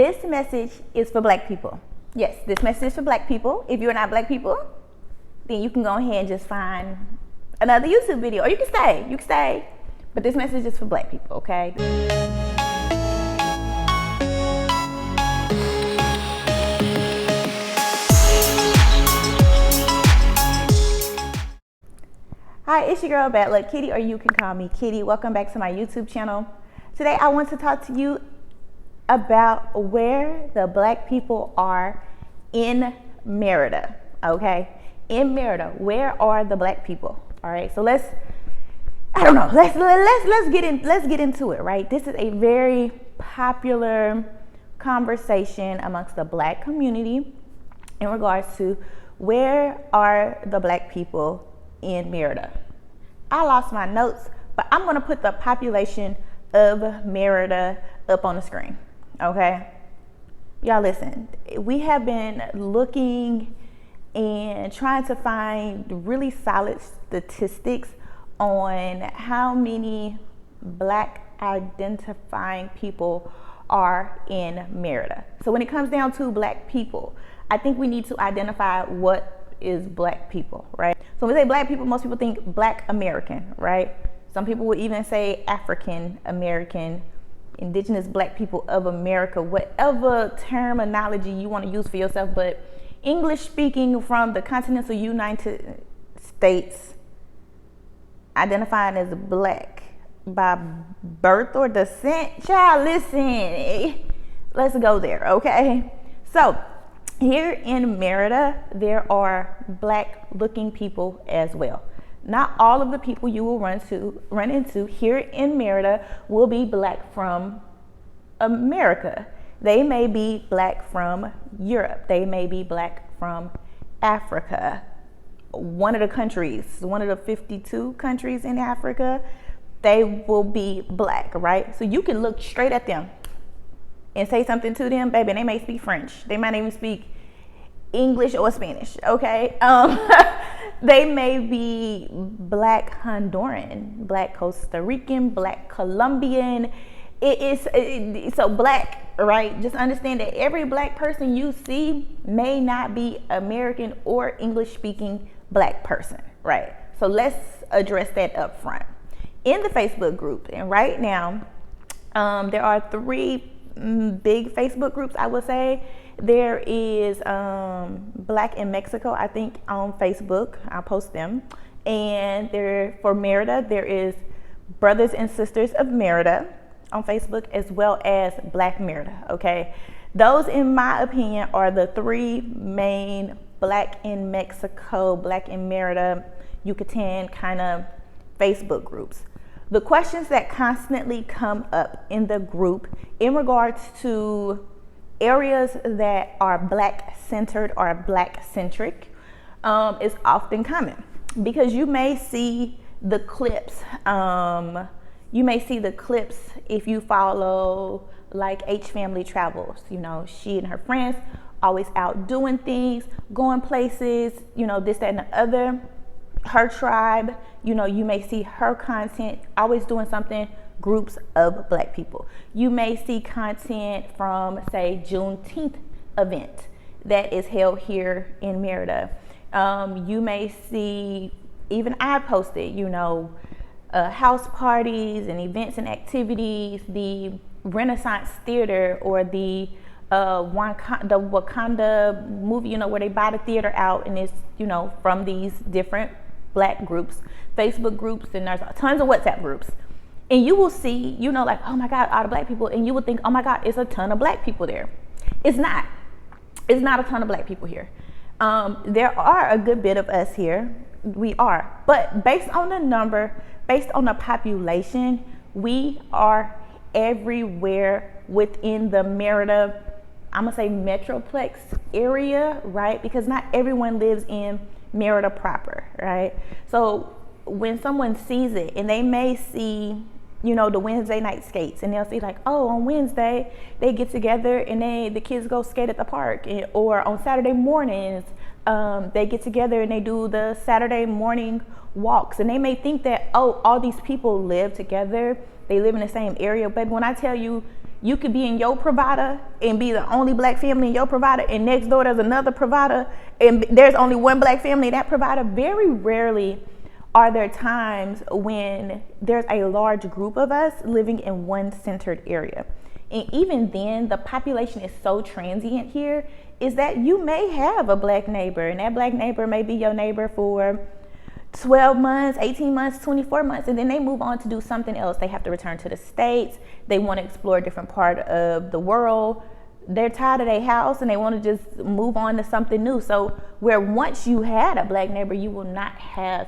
This message is for black people. Yes, this message is for black people. If you're not black people, then you can go ahead and just find another YouTube video, or you can stay. But this message is for black people, okay? Hi, it's your girl Bad Luck Kitty, or you can call me Kitty. Welcome back to my YouTube channel. Today I want to talk to you about where the black people are in Merida, okay? In Merida, where are the black people? All right, so let's get into it, right? This is a very popular conversation amongst the black community in regards to where are the black people in Merida. I lost my notes, but I'm gonna put the population of Merida up on the screen, okay? Y'all listen, we have been looking and trying to find really solid statistics on how many black identifying people are in Merida. So when it comes down to black people, I think we need to identify what is black people, right? So when we say black people, most people think black American, right? Some people would even say African American, indigenous black people of America, whatever terminology you want to use for yourself, but English speaking from the continental United States, identifying as black by birth or descent. Child, listen, let's go there, okay? So here in Merida, there are black looking people as well. Not all of the people you will run into here in Merida will be black from America. They may be black from Europe. They may be black from Africa. One of the 52 countries in Africa, they will be black, right? So you can look straight at them and say something to them, baby, and they may speak French. They might even speak English or Spanish, okay? They may be black Honduran, black Costa Rican, black Colombian. So black, right? Just understand that every black person you see may not be American or English speaking black person, right? So let's address that up front. In the Facebook group, and right now, there are three big Facebook groups, I would say. There is Black in Mexico, I think, on Facebook. I'll post them. And for Merida, there is Brothers and Sisters of Merida on Facebook, as well as Black Merida, okay? Those, in my opinion, are the three main Black in Mexico, Black in Merida, Yucatan kind of Facebook groups. The questions that constantly come up in the group in regards to areas that are black centered or black centric is often common, because you may see the clips. If you follow like H Family Travels. You know, she and her friends always out doing things, going places, you know, this, that, and the other. Her tribe, you know, you may see her content always doing something, groups of black people. You may see content from, say, Juneteenth event that is held here in Merida. You may see, even I posted, you know, house parties and events and activities, the Renaissance Theater, or the Wakanda movie, you know, where they buy the theater out, and it's, you know, from these different black groups, Facebook groups, and there's tons of WhatsApp groups. And you will see, you know, like, oh my God, all the black people, and you would think, oh my God, it's a ton of black people there. It's not a ton of black people here. There are a good bit of us here. We are, but based on the number, based on the population, we are everywhere within the Merida, I'm gonna say metroplex area, right? Because not everyone lives in Merida proper, right? So when someone sees it, and they may see, you know, the Wednesday night skates, and they'll see like, oh, on Wednesday they get together and the kids go skate at the park, or on Saturday mornings they get together and they do the Saturday morning walks, and they may think that, oh, all these people live together, they live in the same area. But when I tell you, you could be in your provider and be the only black family in your provider, and next door there's another provider and there's only one black family in that provider. Very rarely are there times when there's a large group of us living in one centered area. And even then, the population is so transient here, is that you may have a black neighbor, and that black neighbor may be your neighbor for 12 months, 18 months, 24 months, and then they move on to do something else. They have to return to the States. They want to explore a different part of the world. They're tired of their house and they want to just move on to something new. So where once you had a black neighbor, you will not have,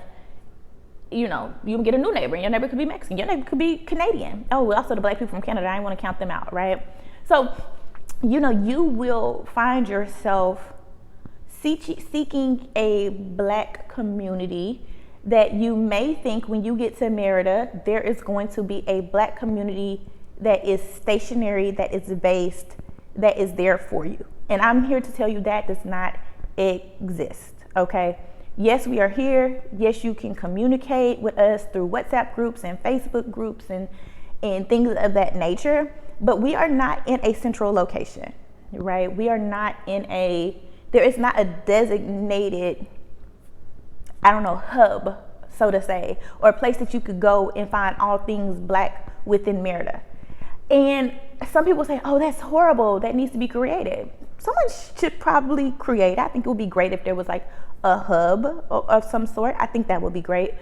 you will get a new neighbor, and your neighbor could be Mexican, your neighbor could be Canadian. Oh, well, also the black people from Canada, I didn't want to count them out, right? So, you will find yourself seeking a black community that you may think when you get to Merida, there is going to be a black community that is stationary, that is based, that is there for you. And I'm here to tell you that does not exist, okay? Yes, we are here. Yes, you can communicate with us through WhatsApp groups and Facebook groups and things of that nature, but we are not in a central location, right? We are not there is not a designated, hub, so to say, or a place that you could go and find all things black within Merida. And some people say, oh, that's horrible, that needs to be created. Someone should probably create. I think it would be great if there was like a hub of some sort. I think that would be great.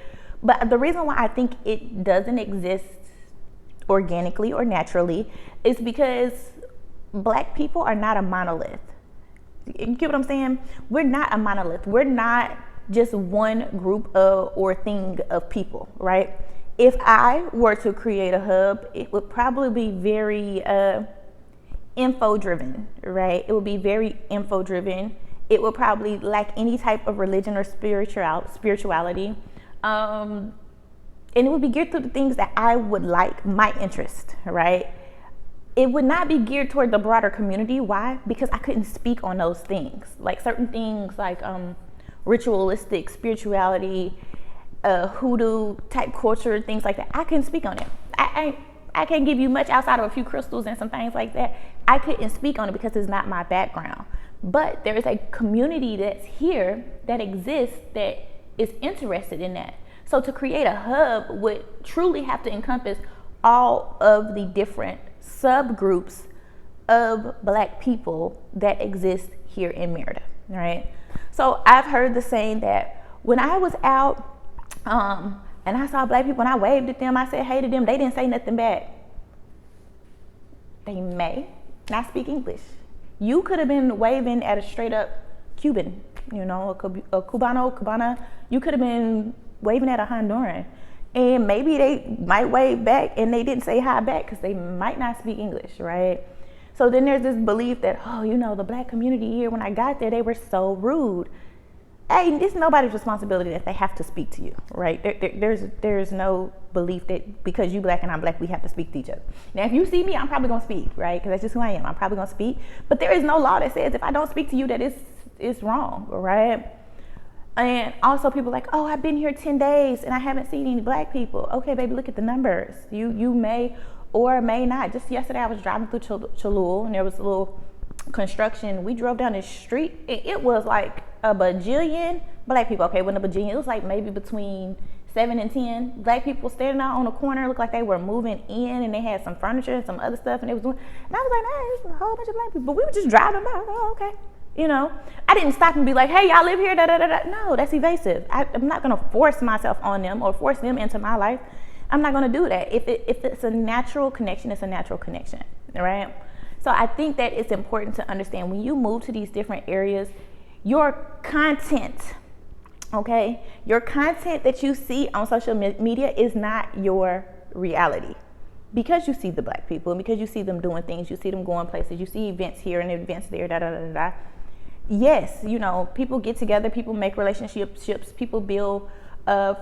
But the reason why I think it doesn't exist organically or naturally is because black people are not a monolith. You get what I'm saying? We're not a monolith. We're not just one group or thing of people, right? If I were to create a hub, it would probably be very info driven, right? It would be very info driven. It would probably lack any type of religion or spirituality. And it would be geared to the things that I would like, my interest, right? It would not be geared toward the broader community. Why? Because I couldn't speak on those things. Like certain things like ritualistic spirituality, hoodoo type culture, things like that. I couldn't speak on it. I can't give you much outside of a few crystals and some things like that. I couldn't speak on it because it's not my background. But there is a community that's here that exists that is interested in that. So to create a hub would truly have to encompass all of the different subgroups of black people that exist here in Merida, right? So I've heard the saying that when I was out and I saw black people and I waved at them, I said hey to them, they didn't say nothing back. They may not speak English. You could have been waving at a straight up Cuban, a Cubana. You could have been waving at a Honduran. And maybe they might wave back and they didn't say hi back because they might not speak English, right? So then there's this belief that, the black community here, when I got there, they were so rude. Hey, it's nobody's responsibility that they have to speak to you, right? There's no belief that because you black and I'm black, we have to speak to each other. Now, if you see me, I'm probably gonna speak, right? Because that's just who I am. I'm probably gonna speak. But there is no law that says if I don't speak to you that it's wrong, right? And also people like, I've been here 10 days and I haven't seen any black people. Okay, baby, look at the numbers. You may or may not. Just yesterday I was driving through Cholula and there was a little construction. We drove down the street and it was like a bajillion black people. Okay, wasn't a bajillion. It was like maybe between 7 and 10 black people standing out on the corner. It looked like they were moving in and they had some furniture and some other stuff and they was doing, and I was like, hey, there's a whole bunch of black people. But we were just driving by. I was like, oh, okay. I didn't stop and be like, hey, y'all live here, da, da, da, da. No, that's evasive. I'm not going to force myself on them or force them into my life. I'm not going to do that. If it's a natural connection, it's a natural connection, right? So I think that it's important to understand when you move to these different areas, your content, okay? Your content that you see on social media is not your reality. Because you see the black people and because you see them doing things, you see them going places, you see events here and events there, da, da, da, da, da. Yes, people get together, people make relationships, people build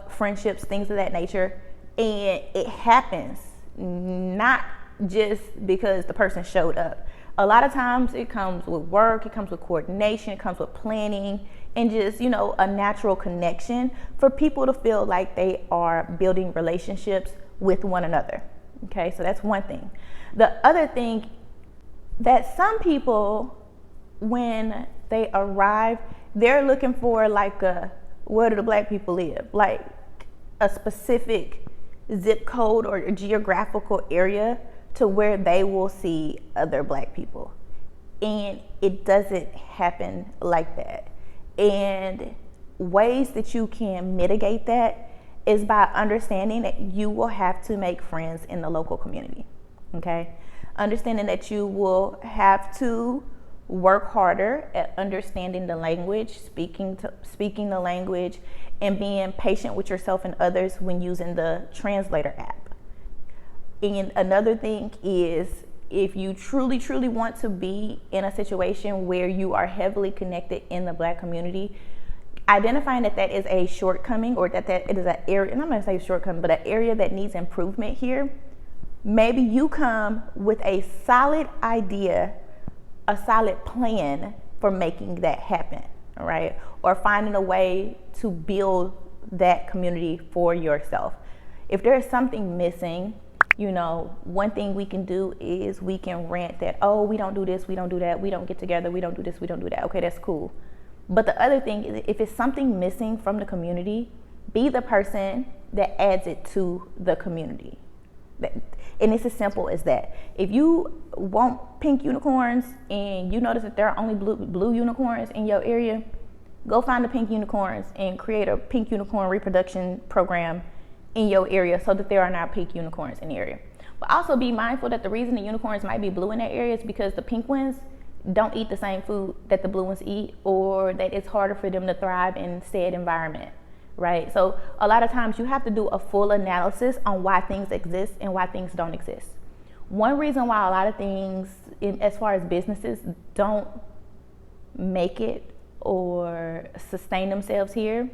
friendships, things of that nature. And it happens not just because the person showed up. A lot of times it comes with work, it comes with coordination, it comes with planning, and just, a natural connection for people to feel like they are building relationships with one another, Okay, so that's one thing. The other thing, that some people, when they arrive, they're looking for like where do the black people live? Like a specific zip code or a geographical area to where they will see other black people. And it doesn't happen like that. And ways that you can mitigate that is by understanding that you will have to make friends in the local community. Okay? Understanding that you will have to work harder at understanding the language, speaking the language, and being patient with yourself and others when using the translator app. And another thing is, if you truly, truly want to be in a situation where you are heavily connected in the black community, identifying that that is a shortcoming, or that it is an area, and I'm going to say shortcoming, but an area that needs improvement here, maybe you come with a solid idea, a solid plan for making that happen, all right? Or finding a way to build that community for yourself. If there is something missing, one thing we can do is we can rant that, oh, we don't do this, we don't do that, we don't get together, we don't do this, we don't do that. Okay, that's cool. But the other thing is, if it's something missing from the community, be the person that adds it to the community. And it's as simple as that. If you want pink unicorns and you notice that there are only blue unicorns in your area, go find the pink unicorns and create a pink unicorn reproduction program in your area so that there are now pink unicorns in the area. But also be mindful that the reason the unicorns might be blue in that area is because the pink ones don't eat the same food that the blue ones eat, or that it's harder for them to thrive in said environment, right? So a lot of times you have to do a full analysis on why things exist and why things don't exist. One reason why a lot of things, as far as businesses, don't make it or sustain themselves here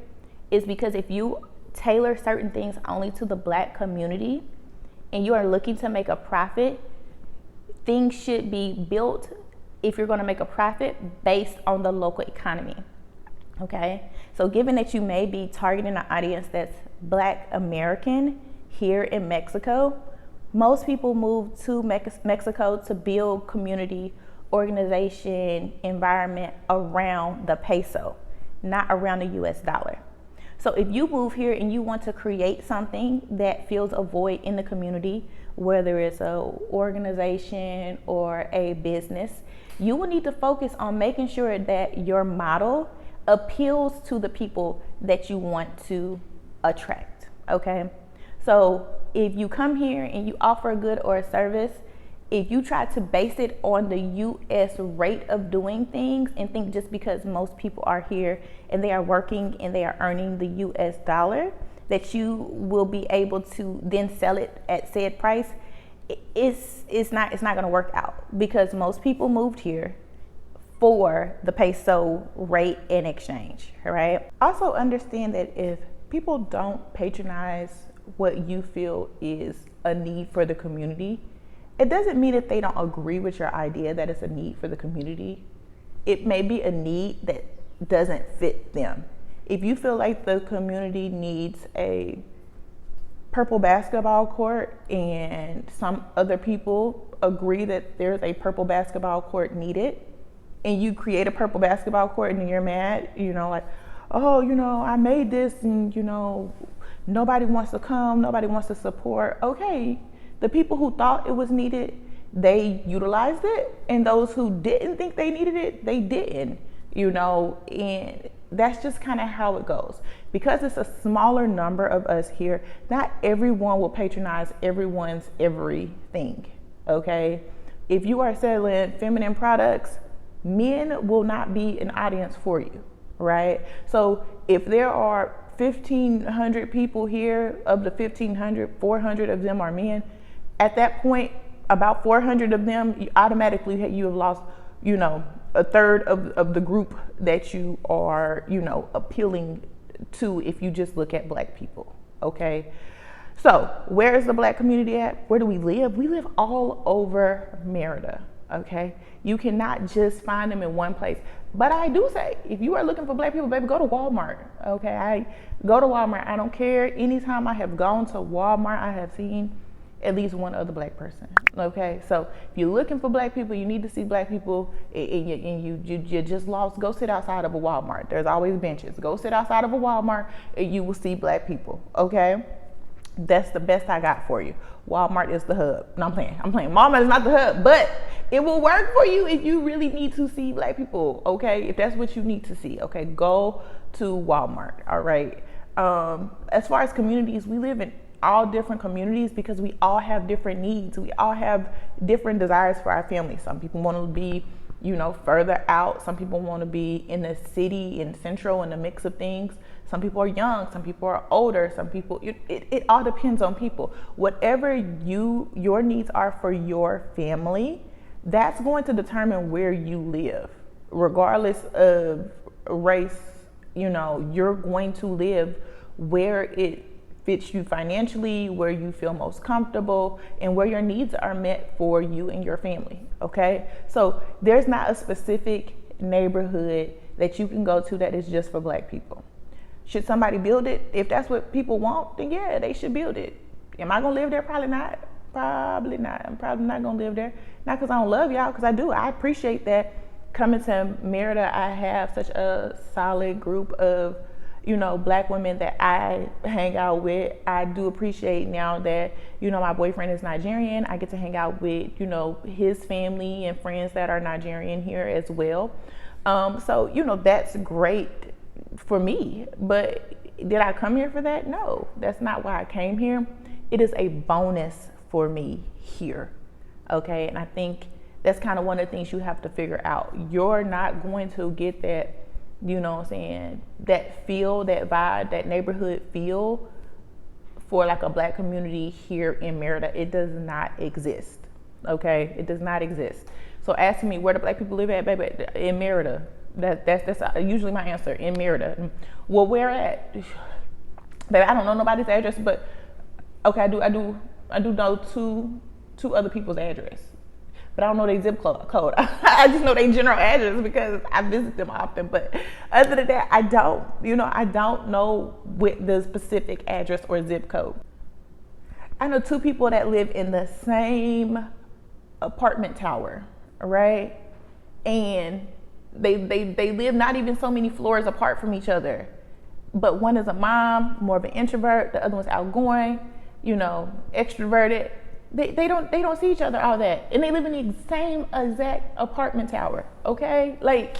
is because if you tailor certain things only to the black community and you are looking to make a profit, things should be built, if you're going to make a profit, based on the local economy. Okay, so given that you may be targeting an audience that's Black American here in Mexico, most people move to Mexico to build community, organization, environment around the peso, not around the US dollar. So if you move here and you want to create something that fills a void in the community, whether it's an organization or a business, you will need to focus on making sure that your model appeals to the people that you want to attract, okay? So if you come here and you offer a good or a service, if you try to base it on the US rate of doing things and think just because most people are here and they are working and they are earning the US dollar, that you will be able to then sell it at said price, it's not going to work out, because most people moved here for the peso rate in exchange, right? Also understand that if people don't patronize what you feel is a need for the community, it doesn't mean that they don't agree with your idea that it's a need for the community. It may be a need that doesn't fit them. If you feel like the community needs a purple basketball court and some other people agree that there's a purple basketball court needed, and you create a purple basketball court and you're mad, like, oh, I made this and, nobody wants to come, nobody wants to support. Okay, the people who thought it was needed, they utilized it, and those who didn't think they needed it, they didn't, and that's just kind of how it goes. Because it's a smaller number of us here, not everyone will patronize everyone's everything, okay? If you are selling feminine products, men will not be an audience for you, right? So if there are 1,500 people here, of the 1,500, 400 of them are men, at that point, about 400 of them, you have lost, a third of the group that you are, appealing to if you just look at black people, okay? So where is the black community at? Where do we live? We live all over Merida, okay? You cannot just find them in one place. But I do say, if you are looking for black people, baby, go to Walmart, okay? Go to Walmart. I don't care. Anytime I have gone to Walmart, I have seen at least one other black person. Okay, so if you're looking for black people, you need to see black people, and you just lost, go sit outside of a Walmart. There's always benches. Go sit outside of a Walmart and you will see black people. Okay, that's the best I got for you. Walmart is the hub. No, I'm playing. Walmart is not the hub, but it will work for you if you really need to see black people. Okay, if that's what you need to see. Okay, go to Walmart. All right. As far as communities, we live in all different communities because we all have different needs. We all have different desires for our family. Some people want to be, further out. Some people want to be in the city, in central, in the mix of things. Some people are young. Some people are older. Some people, it all depends on people. Whatever your needs are for your family, that's going to determine where you live. Regardless of race, you're going to live where it fits you financially, where you feel most comfortable, and where your needs are met for you and your family. Okay, so there's not a specific neighborhood that you can go to that is just for black people. Should somebody build it? If that's what people want, then yeah, they should build it. Am I gonna live there? Probably not. Probably not. I'm probably not gonna live there. Not because I don't love y'all, because I do. I appreciate that. Coming to Merida, I have such a solid group of black women that I hang out with. I do appreciate now that, my boyfriend is Nigerian. I get to hang out with, his family and friends that are Nigerian here as well. So, that's great for me. But did I come here for that? No, that's not why I came here. It is a bonus for me here. Okay. And I think that's kind of one of the things you have to figure out. You're not going to get that, that feel, that vibe, that neighborhood feel for like a black community here in Merida. It does not exist. Okay, it does not exist. So asking me where do black people live at, baby, in Merida. That's usually my answer, in Merida. Well, where at? Baby, I don't know nobody's address, but okay, I do know two other people's address. But I don't know their zip code. I just know their general address because I visit them often. But other than that, I don't know with the specific address or zip code. I know two people that live in the same apartment tower, right? And they live not even so many floors apart from each other. But one is a mom, more of an introvert. The other one's outgoing, extroverted. They don't see each other all that, and they live in the same exact apartment tower. Okay, like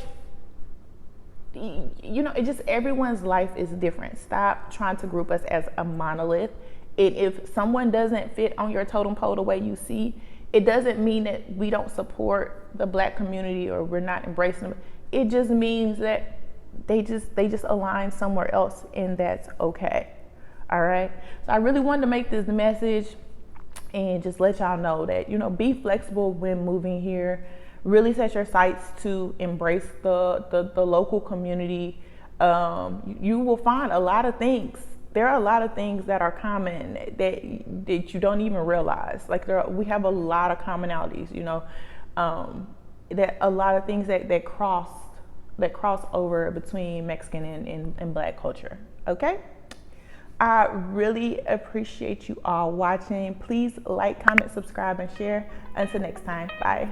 it just, everyone's life is different. Stop trying to group us as a monolith. If someone doesn't fit on your totem pole the way you see, it doesn't mean that we don't support the black community or we're not embracing them. It just means that they just align somewhere else, and that's okay. All right. So I really wanted to make this message and just let y'all know that, be flexible when moving here. Really set your sights to embrace the local community. You will find a lot of things. There are a lot of things that are common that you don't even realize. Like we have a lot of commonalities, that a lot of things that cross over between Mexican and black culture. Okay. I really appreciate you all watching. Please like, comment, subscribe, and share. Until next time, bye.